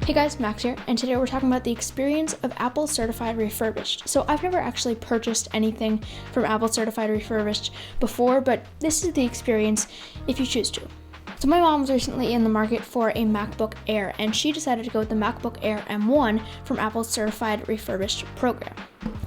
Hey guys, Max here, and today we're talking about the experience of Apple Certified Refurbished. So I've never actually purchased anything from Apple Certified Refurbished before, but this is the experience if you choose to. So my mom was recently in the market for a MacBook Air, and she decided to go with the MacBook Air M1 from Apple's Certified Refurbished program.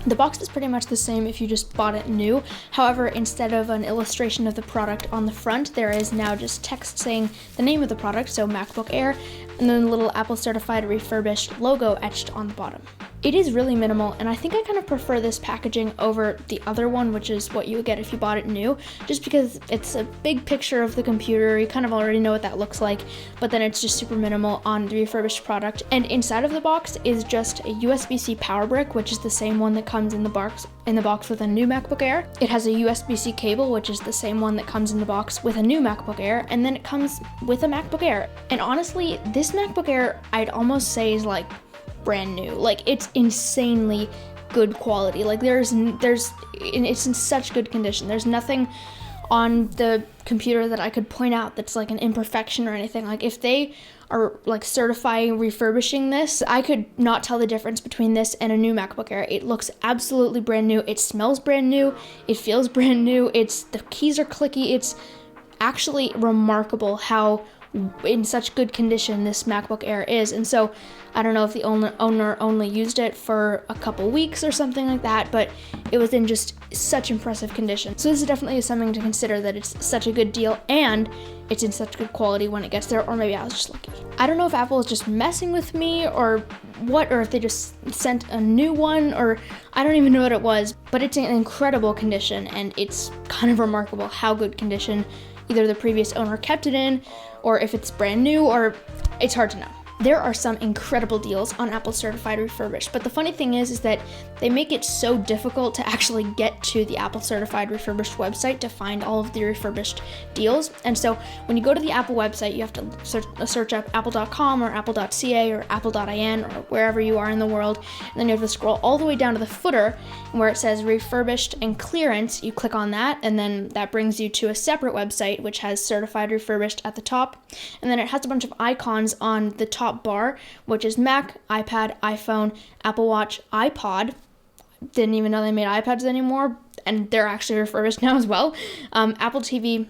The box is pretty much the same if you just bought it new. However, instead of an illustration of the product on the front, there is now just text saying the name of the product, so MacBook Air, and then the little Apple Certified Refurbished logo etched on the bottom. It is really minimal, and I think I kind of prefer this packaging over the other one, which is what you would get if you bought it new, just because it's a big picture of the computer. You kind of already know what that looks like, but then it's just super minimal on the refurbished product. And inside of the box is just a USB-C power brick, which is the same one that comes in the box with a new MacBook Air. It has a USB-C cable, which is the same one that comes in the box with a new MacBook Air, and then it comes with a MacBook Air. And honestly, this MacBook Air, I'd almost say is like brand new. Like, it's insanely good quality. Like it's in such good condition. There's nothing on the computer that I could point out that's like an imperfection or anything. Like, if they are like certifying refurbishing this, I could not tell the difference between this and a new MacBook Air. It looks absolutely brand new. It smells brand new. It feels brand new. The keys are clicky. It's actually remarkable how in such good condition this MacBook Air is. And so I don't know if the owner only used it for a couple weeks or something like that, but it was in just such impressive condition. So this is definitely something to consider, that it's such a good deal and it's in such good quality when it gets there. Or maybe I was just lucky. I don't know if Apple is just messing with me or what, or if they just sent a new one, or I don't even know what it was, but it's in incredible condition, and it's kind of remarkable how good condition either the previous owner kept it in, or if it's brand new, or it's hard to know. There are some incredible deals on Apple Certified Refurbished, but the funny thing is that they make it so difficult to actually get to the Apple Certified Refurbished website to find all of the refurbished deals. And so when you go to the Apple website, you have to search up apple.com or apple.ca or apple.in or wherever you are in the world, and then you have to scroll all the way down to the footer where it says refurbished and clearance. You click on that, and then that brings you to a separate website which has Certified Refurbished at the top, and then it has a bunch of icons on the top bar, which is Mac, iPad, iPhone, Apple Watch, iPod. Didn't even know they made iPads anymore, and they're actually refurbished now as well. Apple TV,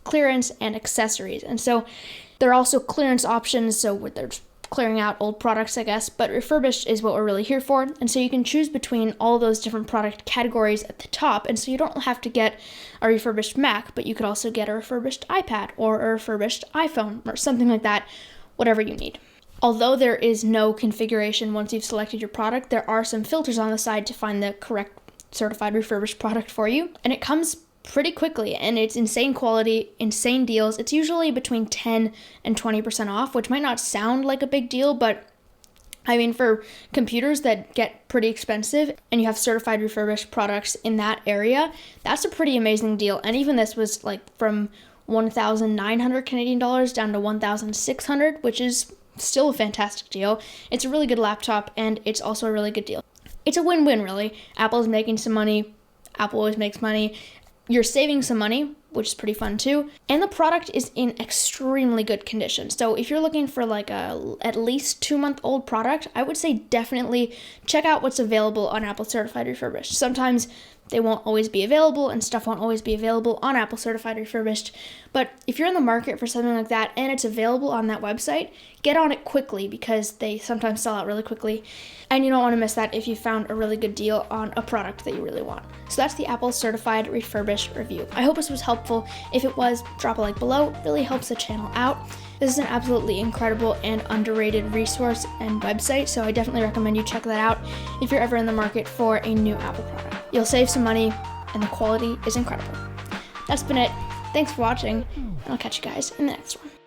clearance, and accessories. And so there are also clearance options, so they're clearing out old products, I guess, but refurbished is what we're really here for. And so you can choose between all those different product categories at the top, and so you don't have to get a refurbished Mac, but you could also get a refurbished iPad or a refurbished iPhone or something like that, whatever you need. Although there is no configuration once you've selected your product, there are some filters on the side to find the correct certified refurbished product for you. And it comes pretty quickly, and it's insane quality, insane deals. It's usually between 10 and 20% off, which might not sound like a big deal, but I mean, for computers that get pretty expensive and you have certified refurbished products in that area, that's a pretty amazing deal. And even this was like from 1,900 Canadian dollars down to 1,600, which is still a fantastic deal. It's a really good laptop, and it's also a really good deal. It's a win-win, really. Apple's making some money. Apple always makes money. You're saving some money, which is pretty fun too. And the product is in extremely good condition. So if you're looking for like a at least 2-month-old product, I would say definitely check out what's available on Apple Certified Refurbished. Sometimes they won't always be available, and stuff won't always be available on Apple Certified Refurbished. But if you're in the market for something like that and it's available on that website, get on it quickly, because they sometimes sell out really quickly. And you don't want to miss that if you found a really good deal on a product that you really want. So that's the Apple Certified Refurbished review. I hope this was helpful. If it was, drop a like below. It really helps the channel out. This is an absolutely incredible and underrated resource and website, so I definitely recommend you check that out if you're ever in the market for a new Apple product. You'll save some money, and the quality is incredible. That's been it. Thanks for watching, and I'll catch you guys in the next one.